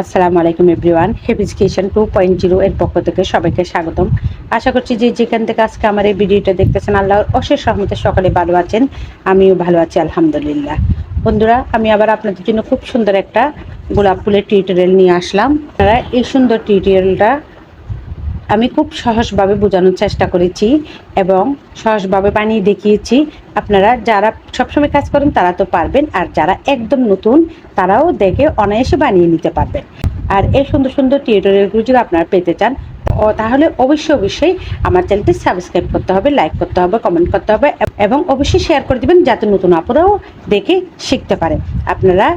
আসসালামু আলাইকুম everyone, হেভিজ kitchen 2.0 এর পক্ষ থেকে সবাইকে স্বাগতম। আশা করছি যে যেখান থেকে আজকে আমার এই ভিডিওটা দেখতেছেন আল্লাহর অশেষ রহমতে সকলে ভালো আছেন, আমিও ভালো আছি আলহামদুলিল্লাহ। বন্ধুরা, আমি আবার আপনাদের জন্য খুব সুন্দর একটা গোলাপ ফুলের টিউটোরিয়াল নিয়ে আসলাম। আপনারা এই সুন্দর টিউটোরিয়ালটা আমি খুব সহজভাবে বোঝানোর চেষ্টা করেছি এবং সহজভাবে বানিয়ে দেখিয়েছি। আপনারা যারা সবসময় কাজ করেন তারা তো পারবেন, আর যারা একদম নতুন তারাও দেখে অনায়াসে বানিয়ে নিতে পারবেন। আর এই সুন্দর সুন্দর টিউটোরিয়ালগুলো যদি আপনারা পেতে চান তাহলে অবশ্যই আমার চ্যানেলটি সাবস্ক্রাইব করতে হবে, লাইক করতে হবে, কমেন্ট করতে হবে এবং অবশ্যই শেয়ার করে দেবেন যাতে নতুন আপুরাও দেখে শিখতে পারে। আপনারা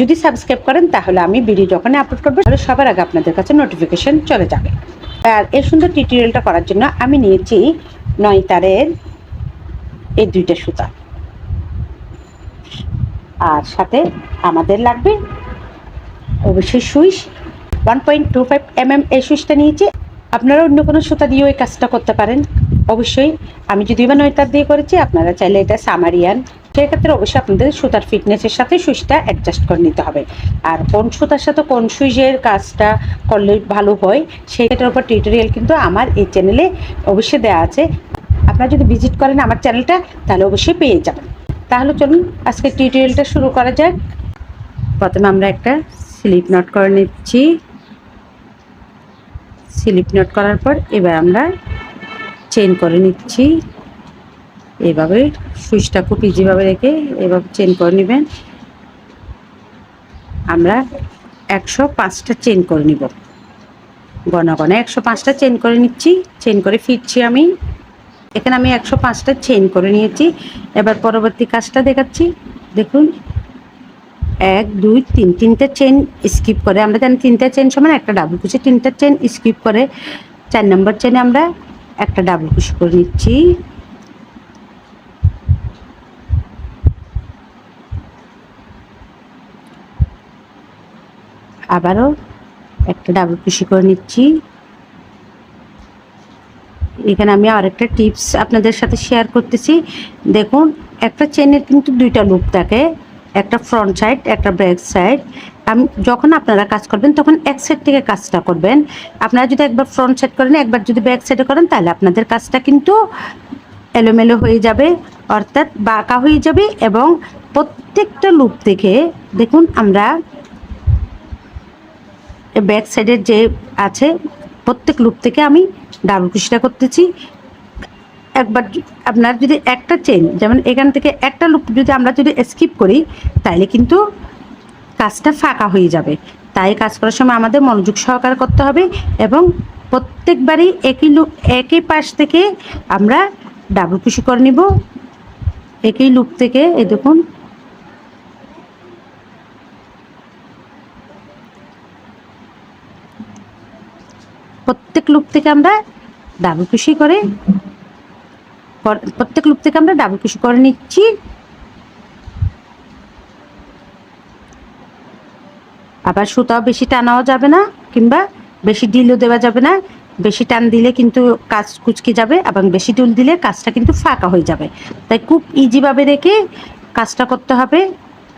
যদি সাবস্ক্রাইব করেন তাহলে আমি ভিডিও যখনই আপলোড করবো তাহলে সবার আগে আপনাদের কাছে নোটিফিকেশন চলে যাবে। আর এই সুন্দর টিউটোরিয়ালটা করার জন্য আমি নিয়েছি 9 তারের এই 2টা সুতা, আর সাথে আমাদের লাগবে অবশ্যই সুইচ 1.25 mm এই সুইচটা নিয়েছি। আপনারা অন্য কোনো সুতা দিয়েও এই কাজটা করতে পারেন। অবশ্যই আমি যদি বা 9 তার দিয়ে করেছি, আপনারা চাইলে এটা সামারিয়ান, সেক্ষেত্রে অবশ্যই আপনাদের সুতার ফিটনেসের সাথে সুইচটা অ্যাডজাস্ট করে নিতে হবে। আর কোন সুতার সাথে কোন সুইচের কাজটা করলে ভালো হয় সেটার উপর টিউটোরিয়াল কিন্তু আমার এই চ্যানেলে অবশ্যই দেওয়া আছে। আপনারা যদি ভিজিট করেন আমার চ্যানেলটা তাহলে অবশ্যই পেয়ে যাবেন। তাহলে চলুন আজকে টিউটোরিয়ালটা শুরু করা যাক। প্রথমে আমরা একটা স্লিপ নট করে নিচ্ছি। স্লিপ নট করার পর এবার আমরা চেন করে নিচ্ছি। এভাবে সুইচটা খুব ইজিভাবে রেখে এভাবে চেন করে নেবেন। আমরা 105টা চেন করে নিব, ঘন ঘন 105টা চেন করে নিচ্ছি। চেন করে ফিরছি আমি। এখানে আমি 105টা চেন করে নিয়েছি। এবার পরবর্তী কাজটা দেখাচ্ছি। দেখুন, 1 2 3 তিনটা চেন স্কিপ করে, আমরা জানি 3টা চেন সমান একটা ডাবল কুশি, 3টা চেন স্কিপ করে 4 নম্বর চেনে আমরা একটা ডাবল কুশি করে নিচ্ছি। আবারও একটা ডাবল কুশি করে নিচ্ছি। এখানে আমি আরেকটা টিপস আপনাদের সাথে শেয়ার করতেছি। দেখুন, একটা চেনের কিন্তু 2টা লুপ থাকে, একটা ফ্রন্ট সাইড একটা ব্যাক সাইড। যখন আপনারা কাজ করবেন তখন এক সাইড থেকে কাজটা করবেন। আপনারা যদি একবার ফ্রন্ট সাইড করেন, একবার যদি ব্যাক সাইডে করেন, তাহলে আপনাদের কাজটা কিন্তু এলোমেলো হয়ে যাবে, অর্থাৎ বাঁকা হয়ে যাবে। এবং প্রত্যেকটা লুপ থেকে দেখুন, আমরা ব্যাক সাইডের যে আছে প্রত্যেক লুপ থেকে আমি ডাবল কুশিটা করতেছি। একবার আপনার যদি একটা চেন, যেমন এখান থেকে একটা লুপ যদি আমরা যদি স্কিপ করি তাহলে কিন্তু কাজটা ফাঁকা হয়ে যাবে। তাই কাজ করার সময় আমাদের মনোযোগ সহকারে করতে হবে এবং প্রত্যেকবারই একই পাশ থেকে আমরা ডাবল কুশি করে নিব। একই লুপ থেকে এই দেখুন, প্রত্যেক লুপ থেকে আমরা ডাবল কুশি করে নিচ্ছি। আবার সুতাও বেশি টানাও যাবে না, কিংবা বেশি ঢিলও দেওয়া যাবে না। বেশি টান দিলে কিন্তু কাজ কুচকে যাবে এবং বেশি ঢিল দিলে কাজটা কিন্তু ফাঁকা হয়ে যাবে। তাই খুব ইজিভাবে রেখে কাজটা করতে হবে।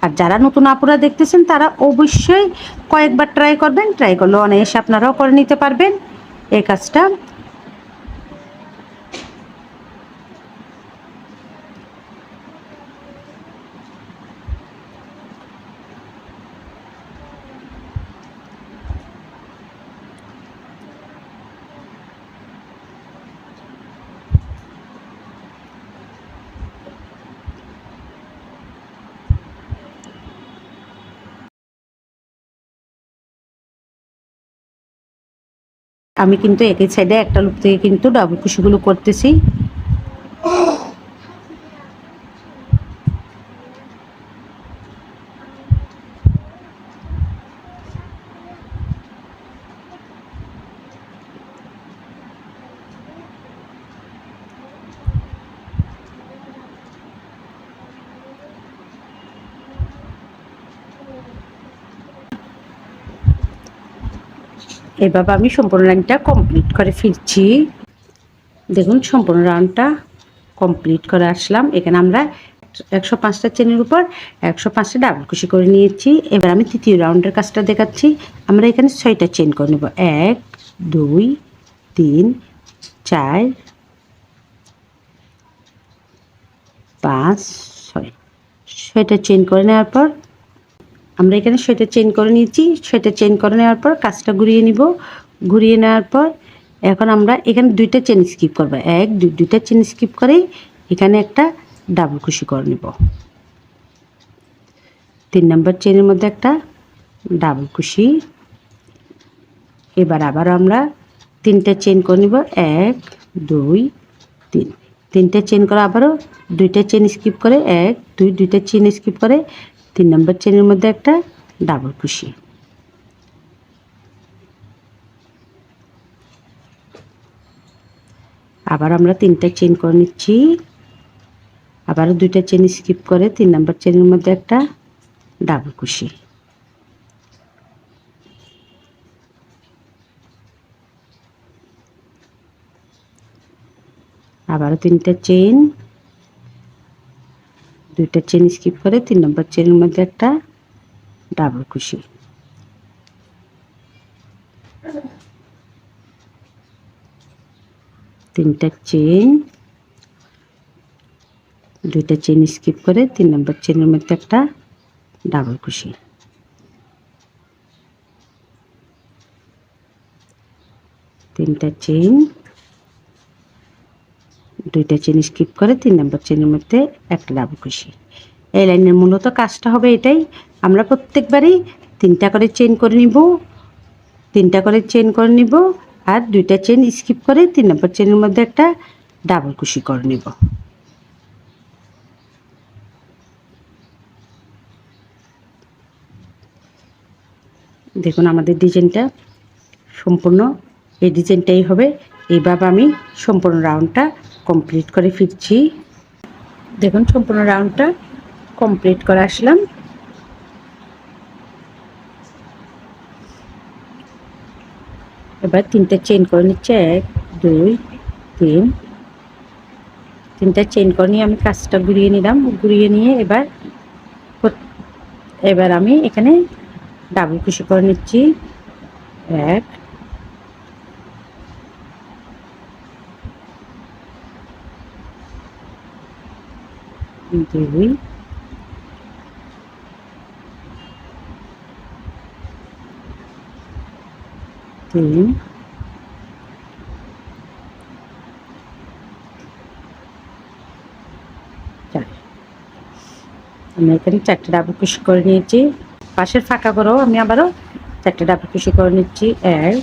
আর যারা নতুন আপুরা দেখতেছেন তারা অবশ্যই কয়েকবার ট্রাই করবেন। ট্রাই করলে অনায়াসে আপনারাও করে নিতে পারবেন এই কাজটা। আমি কিন্তু একই সাইডে একটা লুপ থেকে কিন্তু ডাবল কুশিগুলো করতেছি। এভাবে আমি সম্পূর্ণ লাইনটা কমপ্লিট করে ফিরছি। দেখুন, সম্পূর্ণ রাউন্ডটা কমপ্লিট করে আসলাম। এখানে আমরা 105টা চেনের উপর 105টা ডাবল কুশি করে নিয়েছি। এবার আমি তৃতীয় রাউন্ডের কাজটা দেখাচ্ছি। আমরা এখানে 6টা চেন করে নেব। 1 2 3 4 5 6। 6টা চেন করে নেওয়ার পর আমরা এখানে 6টা চেন করে নিয়েছি। 6টা চেন করে নেওয়ার পর কাজটা ঘুরিয়ে নিব। ঘুরিয়ে নেওয়ার পর এখন আমরা এখানে 2টা চেন স্কিপ করব। 1 2 2টা চেন স্কিপ করে এখানে একটা ডাবল কুশি করে নেব। 3 নাম্বার চেনের মধ্যে একটা ডাবল কুশি। এবার আবার আমরা 3টা চেন করে নেব। 1 2 3। 3টা চেন করে আবারও 2টা চেন স্কিপ করে 1 2 2টা চেন স্কিপ করে 3 নাম্বার চেনের মধ্যে একটা ডাবল কুশি। আবার আমরা 3টা চেন করে নিচ্ছি। আবারও 2টা চেন স্কিপ করে 3 নাম্বার চেনের মধ্যে একটা ডাবল কুশি। আবারও 3টা চেন, 2টা চেন স্কিপ করে 3 নাম্বার চেনের মধ্যে একটা ডাবল কুশি। তিনটা চেন, 2টা চেন স্কিপ করে 3 নাম্বার চেনের মধ্যে একটা ডাবল কুশি। তিনটা চেন, 2টা চেন স্কিপ করে 3 নাম্বার চেনের মধ্যে একটা ডাবল কুশি। এই লাইনের মূলত কাজটা হবে এটাই। আমরা প্রত্যেকবারই 3টা করে চেন করে নিব, 3টা করে চেন করে নিব আর 2টা চেন স্কিপ করে 3 নাম্বার চেনের মধ্যে একটা ডাবল কুশি করে নিব। দেখুন আমাদের ডিজাইনটা সম্পূর্ণ এই ডিজাইনটাই হবে। এইভাবে আমি সম্পূর্ণ রাউন্ডটা কমপ্লিট করে ফিরছি। দেখুন সম্পূর্ণ রাউন্ডটা কমপ্লিট করে আসলাম। এবার 3টা চেন করে নিচ্ছে। 1 2 3। 3টা চেন করে নিয়ে আমি কাজটা ঘুরিয়ে নিলাম। ঘুরিয়ে নিয়ে এবার আমি এখানে ডাবল কুশি করে নিচ্ছি। 1 2 3 4। আমি এখানে 4টা ডাবল কুশি করে নিয়েছি। পাশের ফাঁকা করেও আমি আবারও 4টা ডাবল কুশি করে নিচ্ছি। 1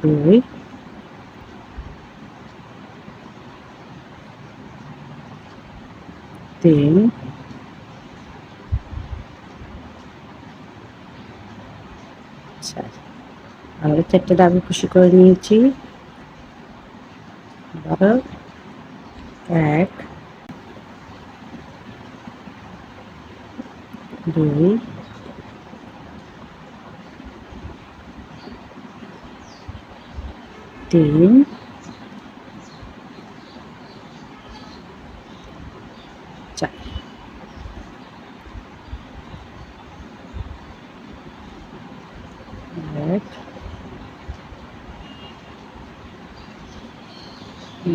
2 3 4। আবার 4টা ডাবল কুশি করে নিয়েছি। আবার 1 2 3 4। এক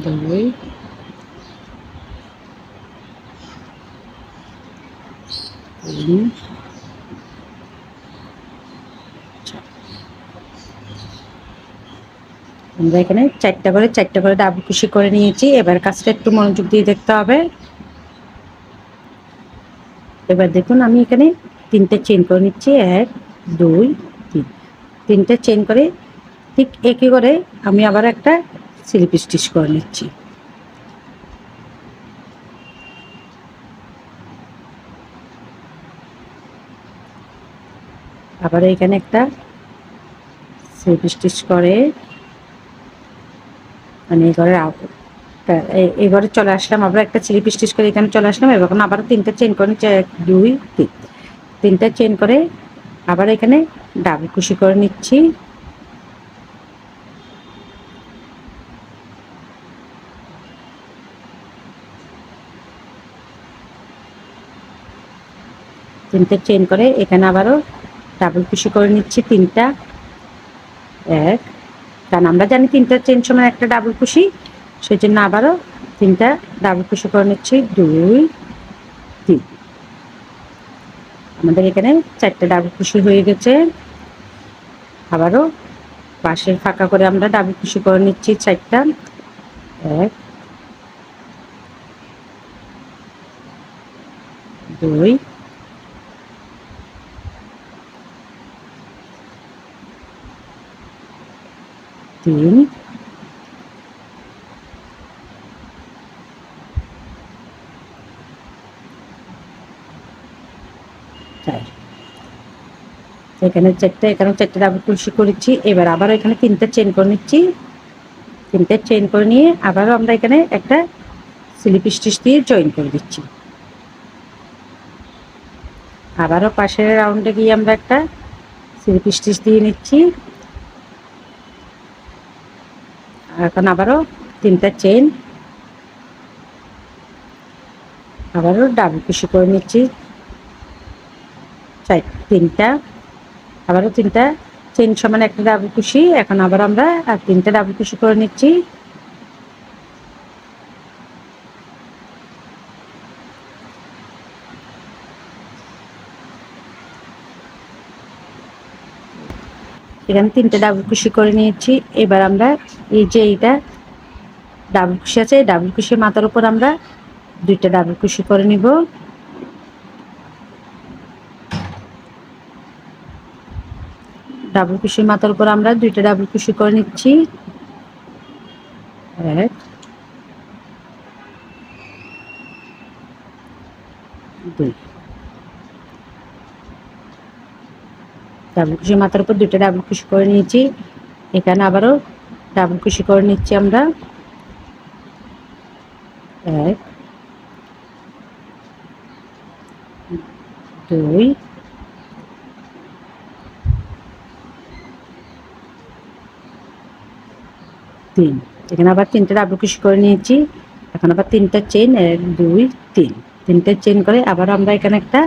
2 3 4। আমরা এখানে 4টা করে ডাবল কুশি করে নিয়েছি। এবার কাজটা একটু মনোযোগ দিয়ে দেখতে হবে। এবার দেখুন আমি এখানে 3টা চেন করে নিচ্ছি। 1 2 3। 3টা চেন করে ঠিক একই করে আমি আবার একটা স্লিপ স্টিচ করে নিচ্ছি। আবার এখানে একটা স্লিপ স্টিচ করে মানে এই ঘরে চলে আসলাম। আবার একটা স্লিপ স্টিচ করে এখানে চলে আসলাম। এবার আবার 3টা চেন করে নিচ্ছি। 1 2 3। 3টা চেন করে আবার এখানে ডাবল কুশি করে নিচ্ছি। তিনটে চেন করে এখানে আবারও ডাবল কুশি করে নিচ্ছি তিনটা। এক, কারণ আমরা জানি তিনটা চেন সমান একটা ডাবল কুশি, সেই জন্য আবারও তিনটা ডাবল কুশি করে নিচ্ছি। দুই, তিন। আমাদের এখানে চারটে ডাবল কুশি হয়ে গেছে। আবারও পাশের ফাঁকা করে আমরা ডাবল কুশি করে নিচ্ছি চারটা। এক, দুই, তিন, চার। এখানে চারটে, এখানে চারটে ডাবল কুশি করেছি। এবার আবার এখানে তিনটা চেন করে নিচ্ছি। তিনটা চেন করে নিয়ে আবারও আমরা এখানে একটা স্লিপ স্টিচ দিয়ে জয়েন করে দিচ্ছি। আবারও পাশের রাউন্ডে গিয়ে আমরা একটা স্লিপ স্টিচ দিয়ে নিচ্ছি। এখন আবারও তিনটা চেন, আবারও ডাবল কুশি করে নিচ্ছি তিনটা। আবারও তিনটা চেন সমান একটা ডাবল কুশি। এখন আবার আমরা আর তিনটা ডাবল কুশি করে নিচ্ছি। এখানে তিনটে ডাবল কুশি করে নিয়েছি। এবার আমরা এই যে এইটা ডাবল কুশি আছে, ডাবল কুশির মাথার উপর আমরা দুইটা ডাবল কুশি করে নিব। ডাবল কুশির মাথার উপর আমরা দুইটা ডাবল কুশি করে নিচ্ছি। এক, দুই। ডাবল কুশির মাথার উপর দুইটা ডাবল কুশি করে নিয়েছি। এখানে আবারও ডাবল কুশি করে নিচ্ছি আমরা। এক, দুই, তিন। এখানে আবার তিনটা ডাবল কুশি করে নিয়েছি। এখন আবার তিনটা চেন, এক, দুই, তিন। তিনটা চেন করে আবার আমরা এখানে একটা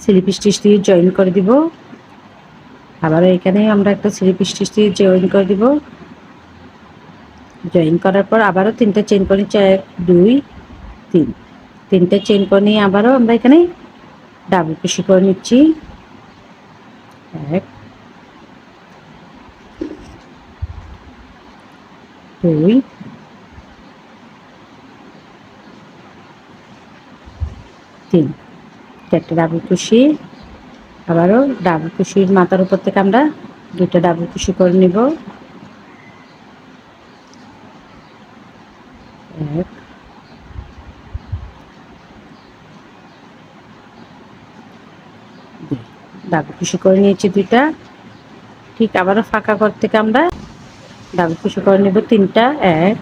স্লিপ স্টিচ দিয়ে জয়েন করে দিব। আবার এখানে আমরা একটা স্লিপ স্টিচ দিয়ে জয়েন করে দিব। জয়েন করার পর আবারও তিনটা চেন করে নিচ্ছি। এক, দুই, তিন। তিনটা চেন করে নিয়ে আবারও আমরা এখানে ডাবল কুশি করে নিচ্ছি। এক, দুই, তিন। চারটে ডাবল কুশি। আবারও ডাবল কুশির মাথার উপর থেকে আমরা দুটো ডাবল কুশি করে নিব। এক, দুই। ডাবল কুশি করে নিয়েছি দুইটা। ঠিক আবারও ফাঁকা ঘর থেকে আমরা ডাবল কুশি করে নেব তিনটা। এক,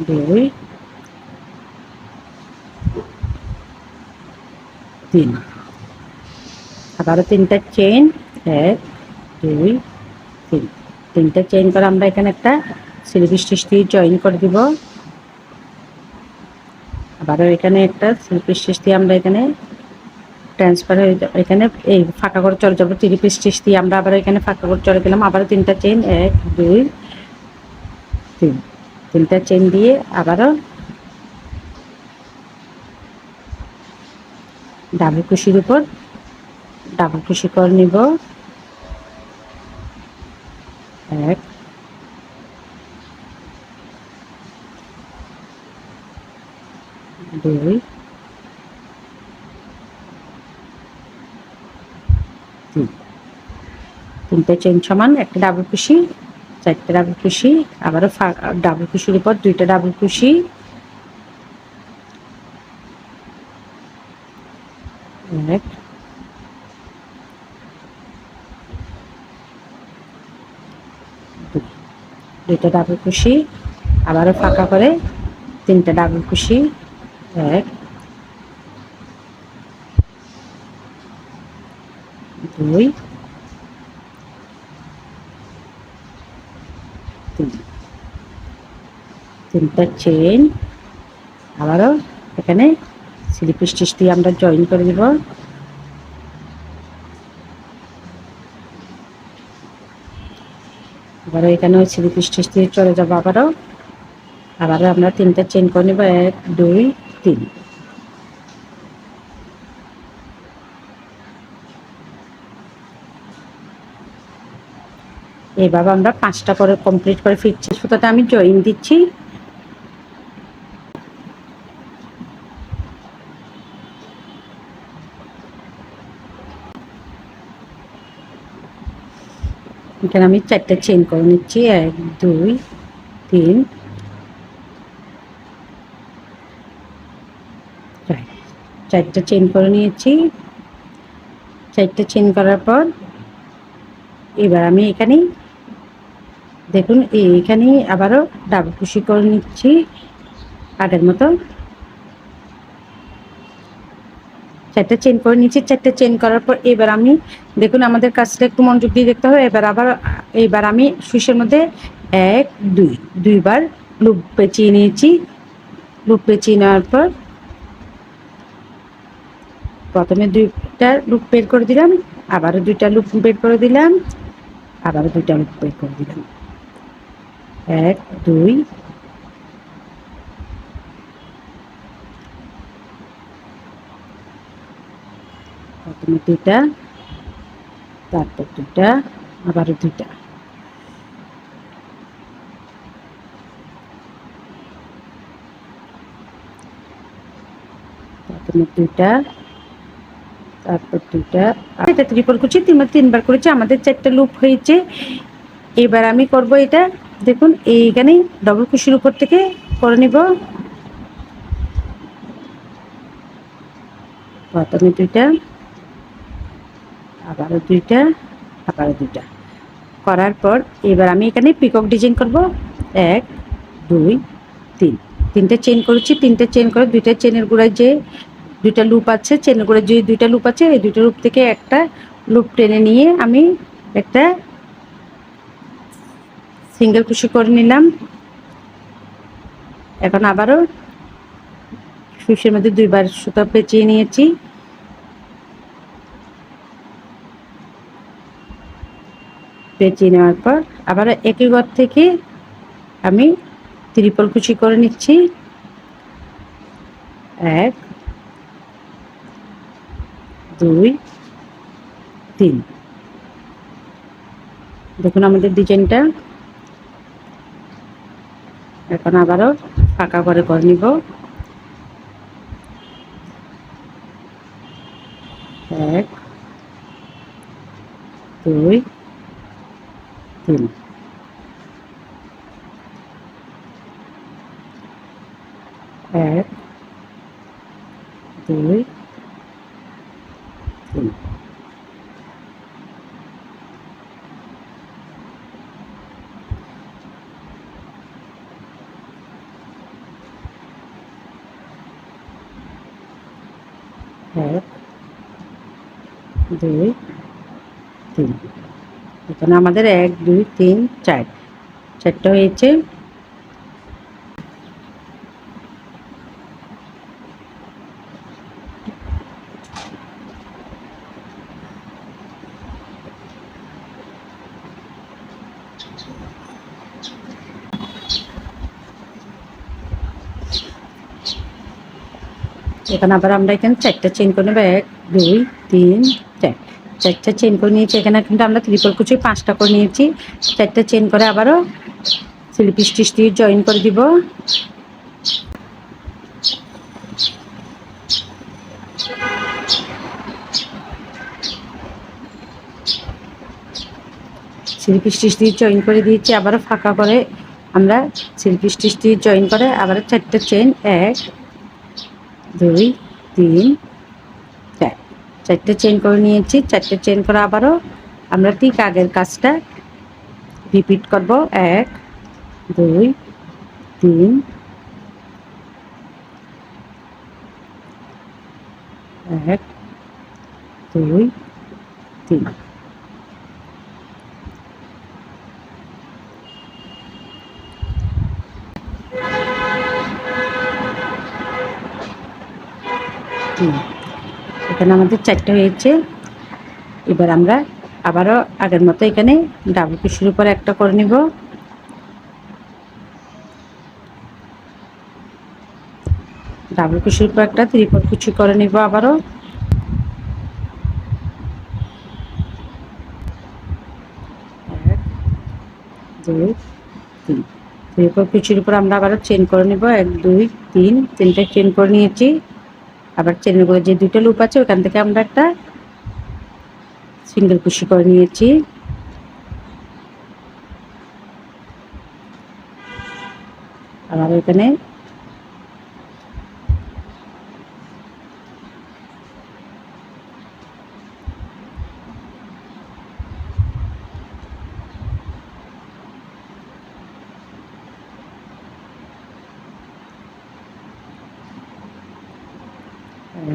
দুই, তিন। আবারও তিনটা চেন। এক, দুই, তিন। তিনটা চেন করে আমরা এখানে একটা স্লিপ স্টিচ দিয়ে জয়েন করে দিব। আবারও এখানে একটা স্লিপ স্টিচ দিয়ে আমরা এখানে ট্রান্সফার হয়ে এখানে এই ফাঁকা করে চলে যাবো। স্লিপ স্টিচ দিয়ে আমরা আবার এখানে ফাঁকা করে চলে গেলাম। আবারও তিনটা চেন। এক, দুই, তিন। তিনটা চেন দিয়ে আবারও ডাবল কুশির উপর ডাবল কুশি করে নিব। এক, দুই, তিন। তিনটে চেন সমান একটা ডাবল কুশি, চারটে ডাবল কুশি। আবারও ডাবল কুশির উপর দুইটা ডাবল কুশি। এক, দুই। দুইটা ডাবল কুশি। আবারও ফাঁকা করে তিনটা ডাবল কুশি। এক, দুই, তিন। তিনটা চেন। আবারও এখানে স্লিপ স্টিচ দিয়ে আমরা জয়েন করে দিব। আবারও এখানে ওই স্লিপ স্টিচ দিয়ে চলে যাবো। আবারও আমরা 3টা চেইন করে নেব, 1 2 3। এইভাবে আমরা 5টা করে কমপ্লিট করে ফিরছি। সুতাটা আমি জয়েন দিচ্ছি। এখানে আমি 4টা চেইন করে নিচ্ছি, 1 2 3 4। 4টা চেইন করে নিয়েছি। 4টা চেইন করার পর এবার আমি এখানে দেখুন এইখানে আবারও ডাবল কুশি করে নিচ্ছি আগের মতো। 4টা চেইন করে নিচ্ছি। 4টা চেইন করার পর এবার আমি দেখুন আমাদের কাজটা একটু মনোযোগ দিয়ে দেখতে হবে। এবার আমি সুইচের মধ্যে 1 2 দুইবার লুপ পেঁচিয়ে নিয়েছি। লুপ পেঁচিয়ে নেওয়ার পর প্রথমে 2টা লুপ বের করে দিলাম, আবারও 2টা লুপ বের করে দিলাম, আবারও 2টা লুপ বের করে দিলাম। 1 2 প্রথমে 2টা, তারপর 2টা, আবারও 2টা। প্রথমে 2টা, তারপর 2টা। এটা ট্রিপল কুচি 3বার করেছি, আমাদের 4টা লুপ হয়েছে। এবার আমি করব এটা দেখুন এইখানে ডবল কুশির উপর থেকে করে নিব। প্রথমে 2টা, আবারও 2টা, আবারও 2টা করার পর এবার আমি এখানে পিকক ডিজাইন করব। 1 2 3 3টে চেইন করেছি। 3টে চেইন করে 2টা চেইনের গোড়ায় যে 2টা লুপ আছে, চেইনের গোড়ায় যে 2টা লুপ আছে, এই 2টা লুপ থেকে একটা লুপ টেনে নিয়ে আমি একটা সিঙ্গেল কুশি করে নিলাম। এখন আবারও সুইচের মধ্যে 2বার সুতা পেঁচিয়ে নিয়েছি। পেঁচিয়ে নেওয়ার পর আবারও একই ঘর থেকে আমি ট্রিপল কুচি করে নিচ্ছি। 1 2 3। দেখুন আমাদের ডিজাইনটা। এখন আবারও ফাঁকা করে নিব। 1 2 3। এক 2 3। এক 2 3। এখানে আমাদের 1 2 3 4 4টা হয়েছে। এখানে আবার আমরা এখানে 4টা চেইন করে নেব। 1 2 3 4। 4টা চেইন করে নিয়েছি। এখানে কিন্তু আমরা ট্রিপল কুচি 5টা করে নিয়েছি। 4টা চেইন করে আবারও স্লিপ স্টিচ দিয়ে জয়েন করে দিব। স্লিপ স্টিচ দিয়ে জয়েন করে দিয়েছি। আবারও ফাঁকা করে আমরা স্লিপ স্টিচ দিয়ে জয়েন করে আবারও 4টা চেইন 1 2 3 4। 4টা চেইন করে নিয়েছি। 4টা চেইন করে আবারও আমরা ঠিক আগের কাজটা রিপিট করব। 1 2 3 1 2 3। 3। এখানে আমাদের 4টা হয়েছে। এবার আমরা আবারও আগের মতো এখানে ডাবল কুচির উপর একটা করে নিব। ডাবল কুচির উপর একটা ত্রিপল কুচি করে নিব আবারও। ত্রিপল কুচির উপর আমরা আবারও চেন করে নিব। 1 2 3 তিনটা চেন করে নিয়েছি। আবার চেনের উপরে যে 2টা লুপ আছে ওখান থেকে আমরা একটা সিঙ্গেল কুচি করে নিয়েছি। আবার এখানে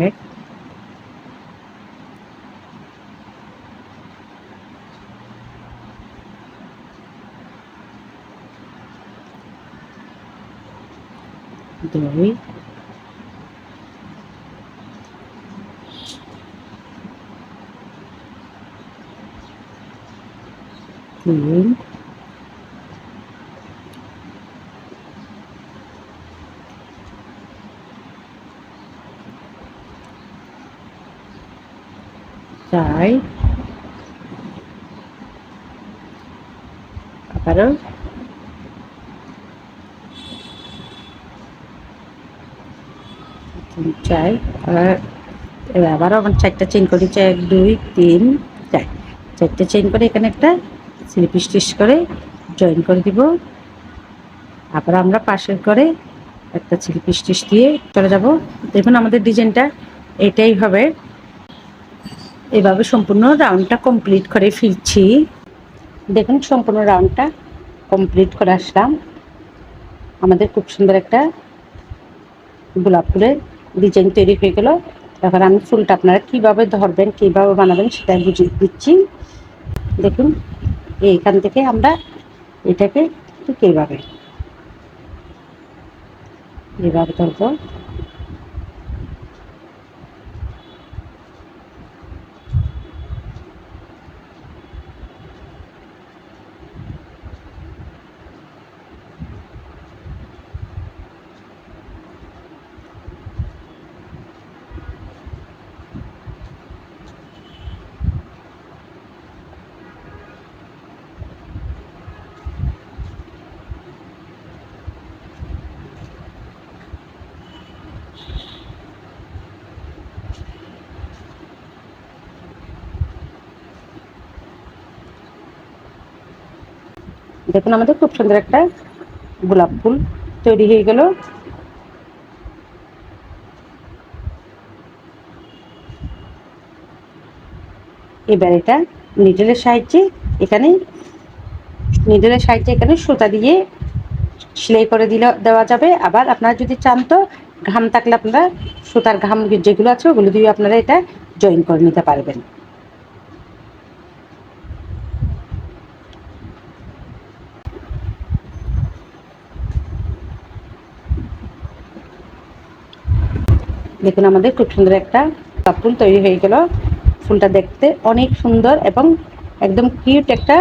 এক, দুই, তিন, চার, আবারও চার, আবারও আমার 4টা চেইন করি। 1 2 3 4, 4টা চেইন করে এখানে একটা স্লিপ স্টিচ করে জয়েন করে দিব। আবার আমরা পাশের করে একটা স্লিপ স্টিচ দিয়ে চলে যাব। দেখুন আমাদের ডিজাইনটা এটাই হবে। এভাবে সম্পূর্ণ রাউন্ডটা কমপ্লিট করে ফিরছি। দেখুন সম্পূর্ণ রাউন্ডটা কমপ্লিট করে আসলাম। আমাদের খুব সুন্দর একটা গোলাপ ফুলের ডিজাইন তৈরি হয়ে গেল। এবার আমি ফুলটা আপনারা কীভাবে ধরবেন, কীভাবে বানাবেন সেটা বুঝিয়ে দিচ্ছি। দেখুন এইখান থেকে আমরা এটাকে ঠিক এইভাবে ধরবো। দেখুন আমাদের খুব সুন্দর একটা গোলাপ ফুল তৈরি হয়ে গেল। এবার এটা নিডলের সাহায্যে এখানে সুতা দিয়ে সেলাই করে দেওয়া যাবে। আবার আপনারা যদি চান তো ঘাম থাকলে আপনারা সুতার ঘাম যেগুলো আছে ওগুলো দিয়ে আপনারা এটা জয়েন করে নিতে পারবেন। দেখুন আমাদের খুব সুন্দর একটা গোলাপ ফুল তৈরি হয়ে গেল। ফুলটা দেখতে অনেক সুন্দর এবং একদম কিউট একটা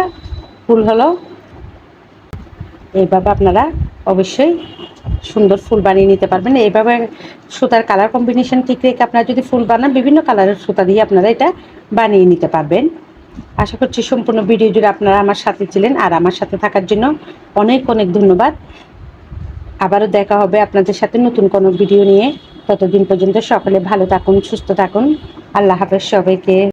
ফুল হলো। এইভাবে আপনারা অবশ্যই সুন্দর ফুল বানিয়ে নিতে পারবেন। এইভাবে সুতার কালার কম্বিনেশন ঠিক রেখে আপনারা যদি ফুল বানান বিভিন্ন কালারের সুতা দিয়ে আপনারা এটা বানিয়ে নিতে পারবেন। আশা করছি সম্পূর্ণ ভিডিও জুড়ে আপনারা আমার সাথে ছিলেন, আর আমার সাথে থাকার জন্য অনেক অনেক ধন্যবাদ। আবারও দেখা হবে আপনাদের সাথে নতুন কোনো ভিডিও নিয়ে। ততদিন পর্যন্ত সকলে ভালো থাকুন, সুস্থ থাকুন। আল্লাহ হাফেজ সবাইকে।